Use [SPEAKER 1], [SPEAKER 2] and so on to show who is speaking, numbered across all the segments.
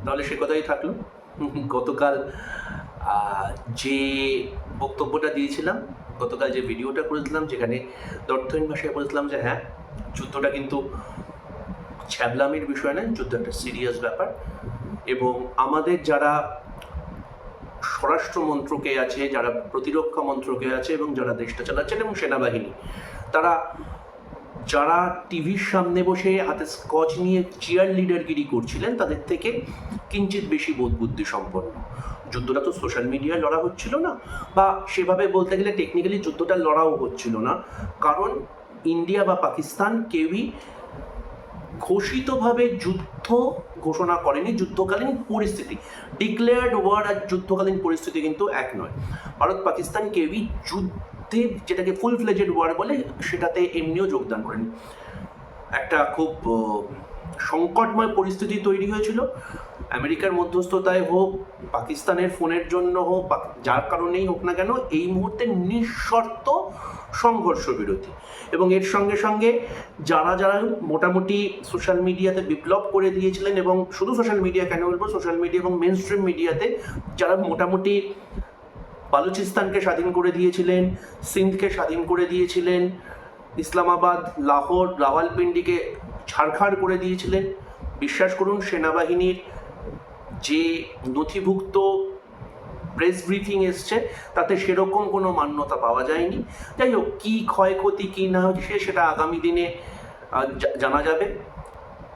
[SPEAKER 1] তাহলে সে কথাই থাকলো। গতকাল যে বক্তব্যটা দিয়েছিলাম, গতকাল যে ভিডিওটা করেছিলাম, যেখানে তথ্যহীন ভাষায় বলেছিলাম যে হ্যাঁ, যুদ্ধটা কিন্তু ছ্যাবলামির বিষয় নয়, যুদ্ধ একটা সিরিয়াস ব্যাপার। এবং আমাদের যারা স্বরাষ্ট্র মন্ত্রকে আছে, যারা প্রতিরক্ষা মন্ত্রকে আছে এবং যারা দেশটা চালাচ্ছেন এবং সেনাবাহিনী, তারা যারা টিভির সামনে বসে হাতে স্কচ নিয়ে চিয়ার লিডারগিরি করছিলেন তাদের থেকে কিঞ্চিত বেশি বোধ বুদ্ধি সম্পন্ন। যুদ্ধটা তো সোশ্যাল মিডিয়ায় লড়া হচ্ছিল না, বা সেভাবে বলতে গেলে টেকনিক্যালি যুদ্ধটা লড়াও হচ্ছিল না, কারণ ইন্ডিয়া বা পাকিস্তান কেউই ঘোষিতভাবে যুদ্ধ ঘোষণা করেনি। যুদ্ধকালীন পরিস্থিতি, ডিক্লেয়ার্ড ওয়ার আর যুদ্ধকালীন পরিস্থিতি কিন্তু এক নয়। ভারত পাকিস্তান কেউই যুদ্ধে, যেটাকে ফুল ফ্লেজেড ওয়ার বলে, সেটাতে এমনিও যোগদান করেনি। একটা খুব সংকটময় পরিস্থিতি তৈরি হয়েছিল, আমেরিকার মধ্যস্থতায় হোক, পাকিস্তানের ফোনের জন্য হোক, যার কারণেই হোক না কেন, এই মুহূর্তে নিঃশর্ত সংঘর্ষ বিরতি। এবং এর সঙ্গে সঙ্গে যারা যারা মোটামুটি সোশ্যাল মিডিয়াতে বিপ্লব করে দিয়েছিলেন, এবং শুধু সোশ্যাল মিডিয়া কেন বলবো, সোশ্যাল মিডিয়া এবং মেন স্ট্রিম মিডিয়াতে যারা মোটামুটি বালুচিস্তানকে স্বাধীন করে দিয়েছিলেন, সিন্ধকে স্বাধীন করে দিয়েছিলেন, ইসলামাবাদ, লাহোর, রাওয়ালপিন্ডিকে ছাড়খাড় করে দিয়েছিলেন, বিশ্বাস করুন সেনাবাহিনীর যে নথিভুক্ত প্রেস ব্রিফিং এসছে তাতে সেরকম কোনো মান্যতা পাওয়া যায়নি। যাই হোক, কী ক্ষয়ক্ষতি কী না হচ্ছে সেটা আগামী দিনে জানা যাবে।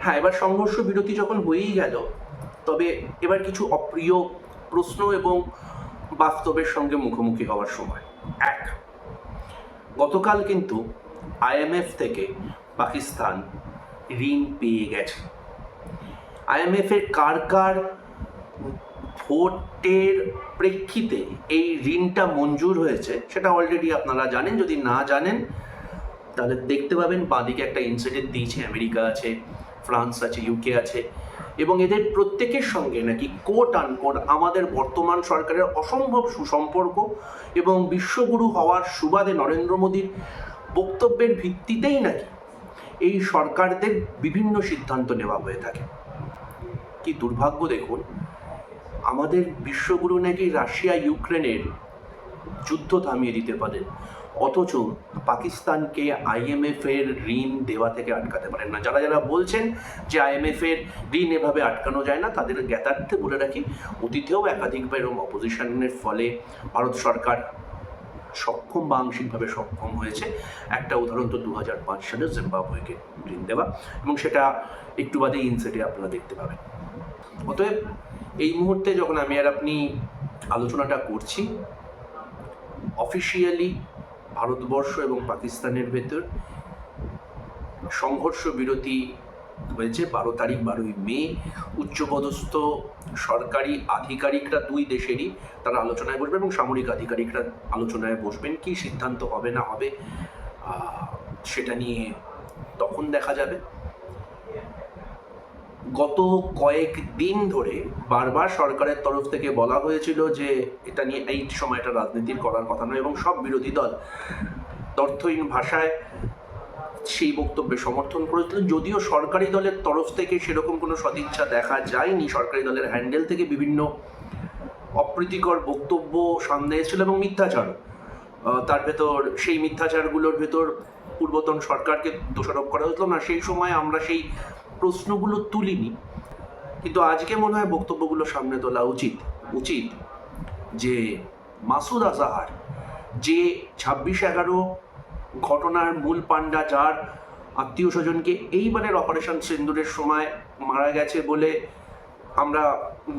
[SPEAKER 1] হ্যাঁ, এবার সংঘর্ষ বিরতি যখন হয়েই গেল, তবে এবার কিছু অপ্রিয় প্রশ্ন এবং বাস্তবের সঙ্গে মুখোমুখি হওয়ার সময়। এক, গতকাল কিন্তু আইএমএফ থেকে পাকিস্তান ঋণ পেয়ে গেছে। আইএমএফের কার কার ভোটের প্রেক্ষিতে এই ঋণটা মঞ্জুর হয়েছে সেটা অলরেডি আপনারা জানেন। যদি না জানেন তাহলে দেখতে পাবেন, বাঁদিকে একটা ইনসিডেন্ট দিয়েছে, আমেরিকা আছে, ফ্রান্স আছে, ইউকে আছে, এবং এদের প্রত্যেকের সঙ্গে নাকি কোট আনকোট আমাদের বর্তমান সরকারের অসম্ভব সুসম্পর্ক, এবং বিশ্বগুরু হওয়ার সুবাদে নরেন্দ্র মোদীর বক্তব্যের ভিত্তিতেই নাকি এই সরকারদের বিভিন্ন সিদ্ধান্ত নেওয়া হয়ে থাকে। কি দুর্ভাগ্য দেখুন, আমাদের বিশ্বগুরু নাকি রাশিয়া ইউক্রেনের যুদ্ধ থামিয়ে দিতে পারেন, অথচ পাকিস্তানকে আইএমএফ এর ঋণ দেওয়া থেকে আটকাতে পারেন না। যারা যারা বলছেন যে আইএমএফ এর ঋণ এভাবে আটকানো যায় না, তাদের জ্ঞাতার্থে বলে রাখি, অতীতেও একাধিকবার এরকম অপোজিশনের ফলে ভারত সরকার সক্ষম বা আংশিকভাবে সক্ষম হয়েছে। একটা উদাহরণ তো 2005 সালে জিম্বাবুয়েকে ঋণ দেওয়া, এবং সেটা একটু বাদে ইনসেটে আপনারা দেখতে পাবেন। অতএব এই মুহূর্তে যখন আমি আর আপনি আলোচনাটা করছি, অফিসিয়ালি ভারতবর্ষ এবং পাকিস্তানের ভেতর সংঘর্ষ বিরতি হয়েছে 12 তারিখ, 12ই মে। উচ্চপদস্থ সরকারি আধিকারিকরা দুই দেশেরই তারা আলোচনায় বসবে, এবং সামরিক আধিকারিকরা আলোচনায় বসবেন। কি সিদ্ধান্ত হবে না হবে সেটা নিয়ে তখন দেখা যাবে। গত কয়েক দিন ধরে বারবার সরকারের তরফ থেকে বলা হয়েছিল যে এটা নিয়ে এই সময়টা রাজনীতির করার কথা নয়, এবং সব বিরোধী দল তথ্যহীন ভাষায় সেই বক্তব্যে সমর্থন করেছিল। যদিও সরকারি দলের তরফ থেকে সেরকম কোনো সদিচ্ছা দেখা যায়নি, সরকারি দলের হ্যান্ডেল থেকে বিভিন্ন অপ্রীতিকর বক্তব্য সামনে এসেছিল এবং মিথ্যাচার, তার ভেতর সেই মিথ্যাচারগুলোর ভেতর পূর্বতন সরকারকে দোষারোপ করা হয়েছিল না। সেই সময় আমরা সেই প্রশ্নগুলো তুলিনি, কিন্তু আজকে মনে হয় বক্তব্যগুলো সামনে তোলা উচিত যে মাসুদ আজহার যে 26/11 ঘটনার মূল পাণ্ডা, যার আত্মীয় স্বজনকে এইবারের অপারেশন সিন্দুরের সময় মারা গেছে বলে আমরা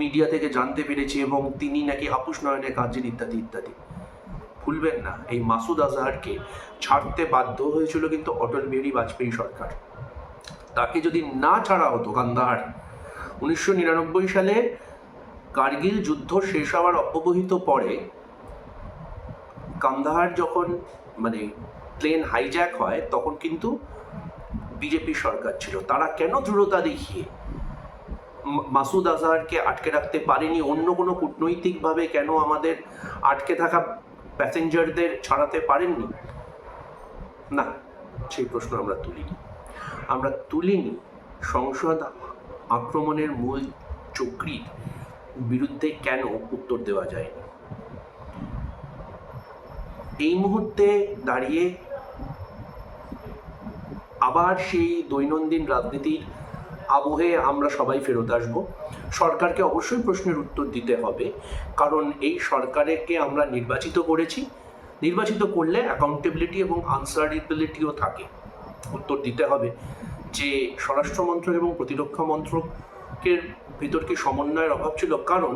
[SPEAKER 1] মিডিয়া থেকে জানতে পেরেছি, এবং তিনি নাকি আপুস নয়নে কাজের ইত্যাদি ইত্যাদি। ভুলবেন না, এই মাসুদ আজহারকে ছাড়তে বাধ্য হয়েছিল কিন্তু অটল বিহারী বাজপেয়ী সরকার। তাকে যদি না ছাড়া হতো, কান্দাহার 1999 সালে কার্গিল যুদ্ধ শেষ হওয়ার অব্যবহিত পরে কান্দাহার যখন প্লেন হাইজ্যাক হয়, তখন কিন্তু বিজেপি সরকার ছিল। তারা কেন দৃঢ়তা দেখিয়ে মাসুদ আজহারকে আটকে রাখতে পারেনি? অন্য কোনো কূটনৈতিকভাবে কেন আমাদের আটকে থাকা প্যাসেঞ্জারদের ছাড়াতে পারেননি? না, সেই প্রশ্ন আমরা তুলিনি। সংসদ আক্রমণের মূল চক্রীর বিরুদ্ধে কেন উত্তর দেওয়া যায়নি? এই মুহূর্তে দাঁড়িয়ে আবার সেই দৈনন্দিন রাজনীতির আবহে আমরা সবাই ফেরত আসব। সরকারকে অবশ্যই প্রশ্নের উত্তর দিতে হবে, কারণ এই সরকারকে আমরা নির্বাচিত করেছি। নির্বাচিত করলে অ্যাকাউন্টেবিলিটি এবং আনসারেবিলিটিও থাকে। উত্তর দিতে হবে যে স্বরাষ্ট্র মন্ত্রক এবং প্রতিরক্ষা মন্ত্রকের ভিতর কি সমন্বয়ের অভাব ছিল? কারণ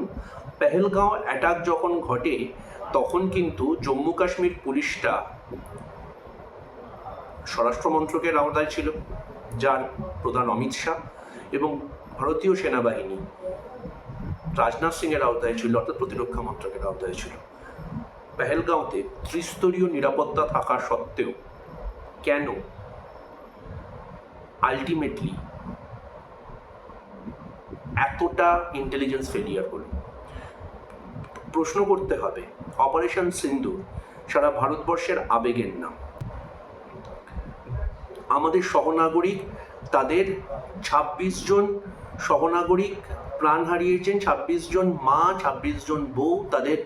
[SPEAKER 1] পেহেলগাঁও অ্যাটাক যখন ঘটে তখন কিন্তু জম্মু কাশ্মীর পুলিশটা স্বরাষ্ট্র মন্ত্রকের আওতায় ছিল, যার প্রধান অমিত শাহ, এবং ভারতীয় সেনাবাহিনী রাজনাথ সিংয়ের আওতায় ছিল, অর্থাৎ প্রতিরক্ষা মন্ত্রকের আওতায় ছিল। পেহেলগাঁওতে ত্রিস্তরীয় নিরাপত্তা থাকা সত্ত্বেও কেন আলটিমেটলি এতটা ইন্টেলিজেন্স ফেলিয়ার হলো? প্রশ্ন করতে হবে। অপারেশন সিন্দুর সারা ভারতবর্ষের আবেগের নাম। আমাদের সহনাগরিক, তাদের ২৬ জন সহনাগরিক প্রাণ হারিয়েছেন, ২৬ জন মা, ২৬ জন বউ তাদের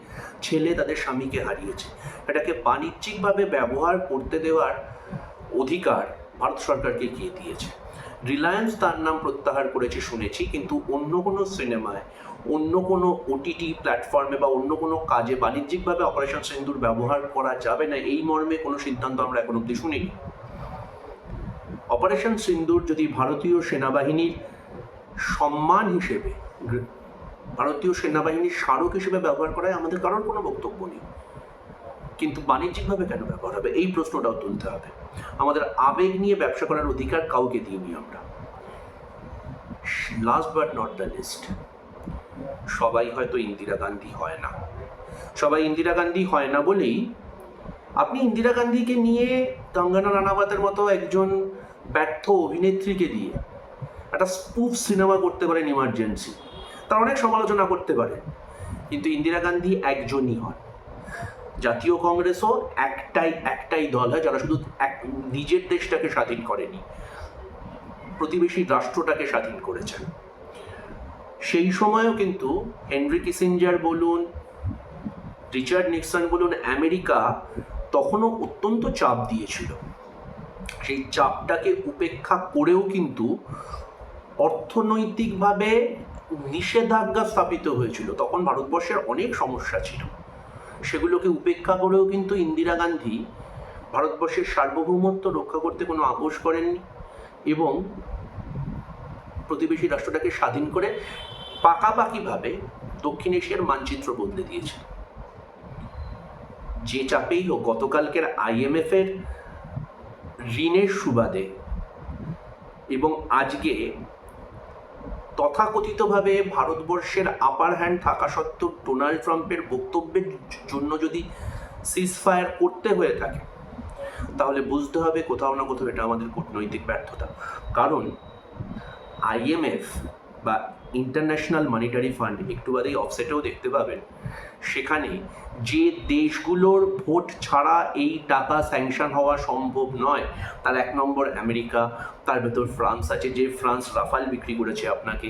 [SPEAKER 1] ছেলে, তাদের স্বামীকে হারিয়েছে। এটাকে বাণিজ্যিকভাবে ব্যবহার করতে দেওয়ার অধিকার ভারত সরকারকে কে দিয়েছে? রিলায়েন্স তার নাম প্রত্যাহার করেছে শুনেছি, কিন্তু অন্য কোনো সিনেমায়, অন্য কোনো ওটিটি প্ল্যাটফর্মে বা অন্য কোনো কাজে বাণিজ্যিকভাবে অপারেশন সিন্দুর ব্যবহার করা যাবে না, এই মর্মে কোনো সিদ্ধান্ত আমরা এখন অবধি শুনিনি। অপারেশন সিন্দুর যদি ভারতীয় সেনাবাহিনীর সম্মান হিসেবে, ভারতীয় সেনাবাহিনীর স্মারক হিসেবে ব্যবহার করায় আমাদের কারোর কোনো বক্তব্য নেই, কিন্তু বাণিজ্যিকভাবে কেন ব্যবহার হবে এই প্রশ্নটাও তুলতে হবে। আমাদের আবেগ নিয়ে ব্যবসা করার অধিকার কাউকে দিইনি আমরা। Last but not the least, সবাই হয়তো ইন্দিরা গান্ধী হয় না। সবাই ইন্দিরা গান্ধী হয় না বলেই আপনি ইন্দিরা গান্ধীকে নিয়ে কঙ্গনা রানাওয়াতের মতো একজন ব্যর্থ অভিনেত্রীকে দিয়ে একটা স্পুফ সিনেমা করতে পারেন ইমার্জেন্সি, তার অনেক সমালোচনা করতে পারেন, কিন্তু ইন্দিরা গান্ধী একজনই হন। জাতীয় কংগ্রেসও একটাই দল হয় যারা শুধু নিজের দেশটাকে স্বাধীন করেনি, প্রতিবেশী রাষ্ট্রটাকে স্বাধীন করেছেন। সেই সময়ও কিন্তু হেনরি কিসিঞ্জার বলুন, রিচার্ড নিক্সন বলুন, আমেরিকা তখনও অত্যন্ত চাপ দিয়েছিল। সেই চাপটাকে উপেক্ষা করেও কিন্তু অর্থনৈতিকভাবে নিষেধাজ্ঞা স্থাপিত হয়েছিল। তখন ভারতবর্ষের অনেক সমস্যা ছিল, সেগুলোকে উপেক্ষা করেও কিন্তু ইন্দিরা গান্ধী ভারতবর্ষের সার্বভৌমত্ব রক্ষা করতে কোনো আপোষ করেননি এবং প্রতিবেশী রাষ্ট্রটাকে স্বাধীন করে পাকাপাকিভাবে দক্ষিণ এশিয়ার মানচিত্র বদলে দিয়েছে। যে চাপেই হোক, গতকালকের IMF-এর ঋণের সুবাদে এবং আজকে তথাকথিতভাবে ভারতবর্ষের আপার হ্যান্ড থাকা সত্ত্বেও ডোনাল্ড ট্রাম্পের বক্তব্যের জন্য যদি সিজফায়ার করতে হয়ে থাকে, তাহলে বুঝতে হবে কোথাও না কোথাও এটা আমাদের কূটনৈতিক ব্যর্থতা। কারণ IMF বা ইন্টারন্যাশনাল মনিটারি ফান্ড, একটু বাদেই অফসেটেও দেখতে পাবেন, সেখানে যে দেশগুলোর ভোট ছাড়া এই টাকা স্যাংশন হওয়া সম্ভব নয়, তার 1 নম্বর আমেরিকা, তার ভেতর ফ্রান্স আছে, যে ফ্রান্স রাফাল বিক্রি করেছে আপনাকে,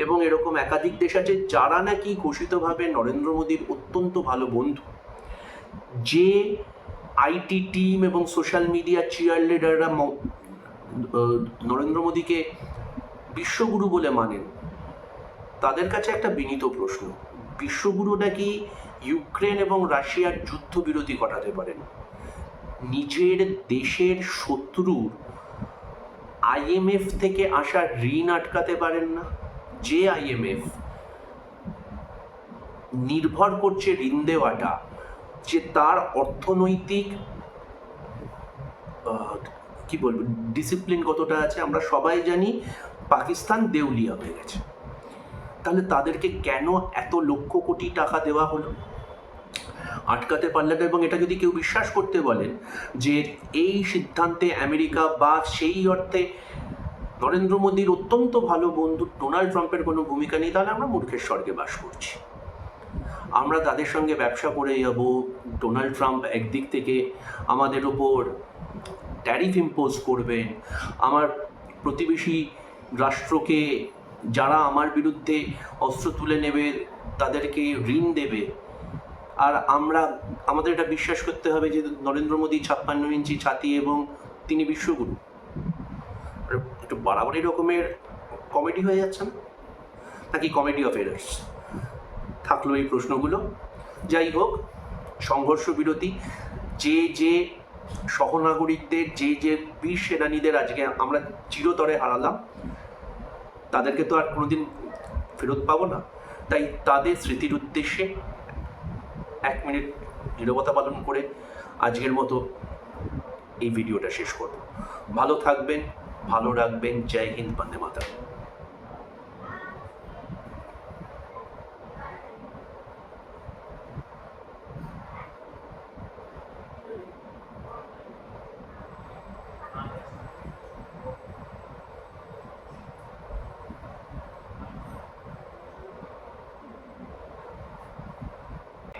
[SPEAKER 1] এবং এরকম একাধিক দেশ আছে যারা নাকি ঘোষিতভাবে নরেন্দ্র মোদীর অত্যন্ত ভালো বন্ধু। যে IT টিম এবং সোশ্যাল মিডিয়া চিয়ার লিডাররা নরেন্দ্র মোদীকে বিশ্বগুরু বলে মানেন, তাদের কাছে একটা বিনীত প্রশ্ন, বিশ্বগুরু নাকি ইউক্রেন এবং রাশিয়ার যুদ্ধবিরতি ঘটাতে পারেন, নিজের দেশের শত্রুর IMF থেকে আসা ঋণ আটকাতে পারেন না? যে IMF নির্ভর করছে ঋণ দেওয়াটা, যে তার অর্থনৈতিক কি বলবো ডিসিপ্লিন কতটা আছে আমরা সবাই জানি, পাকিস্তান দেউলিয়া হয়ে গেছে, তাহলে তাদেরকে কেন এত লক্ষ কোটি টাকা দেওয়া হলো? আটকাতে পারলে না। এবং এটা যদি কেউ বিশ্বাস করতে বলেন যে এই সিদ্ধান্তে আমেরিকা বা সেই অর্থে নরেন্দ্র মোদীর অত্যন্ত ভালো বন্ধু ডোনাল্ড ট্রাম্পের কোনো ভূমিকা নেই, তাহলে আমরা মূর্খের স্বর্গে বাস করছি। আমরা তাদের সঙ্গে ব্যবসা করে যাব। ডোনাল্ড ট্রাম্প একদিক থেকে আমাদের ওপর ট্যারিফ ইম্পোজ করবেন, আমার প্রতিবেশী রাষ্ট্রকে যারা আমার বিরুদ্ধে অস্ত্র তুলে নেবে তাদেরকে ঋণ দেবে, আর আমাদের এটা বিশ্বাস করতে হবে যে নরেন্দ্র মোদী 56 ইঞ্চি ছাতি এবং তিনি বিশ্বগুরু। একটু বাড়াবাড়ি রকমের কমেডি হয়ে যাচ্ছে না, নাকি কমেডি অফ এরার্স? থাকলো এই প্রশ্নগুলো। যাই হোক, সংঘর্ষ বিরতি, যে সহনাগরিকদের, যে বীর সেনানীদের আজকে আমরা চিরতরে হারালাম, তাদেরকে তো আর কোনোদিন ফেরত পাবো না। তাই তাদের স্মৃতির উদ্দেশ্যে 1 মিনিট নীরবতা পালন করে আজকের মতো এই ভিডিওটা শেষ করব। ভালো থাকবেন, ভালো রাখবেন। জয় হিন্দ, বন্দে মাতরম।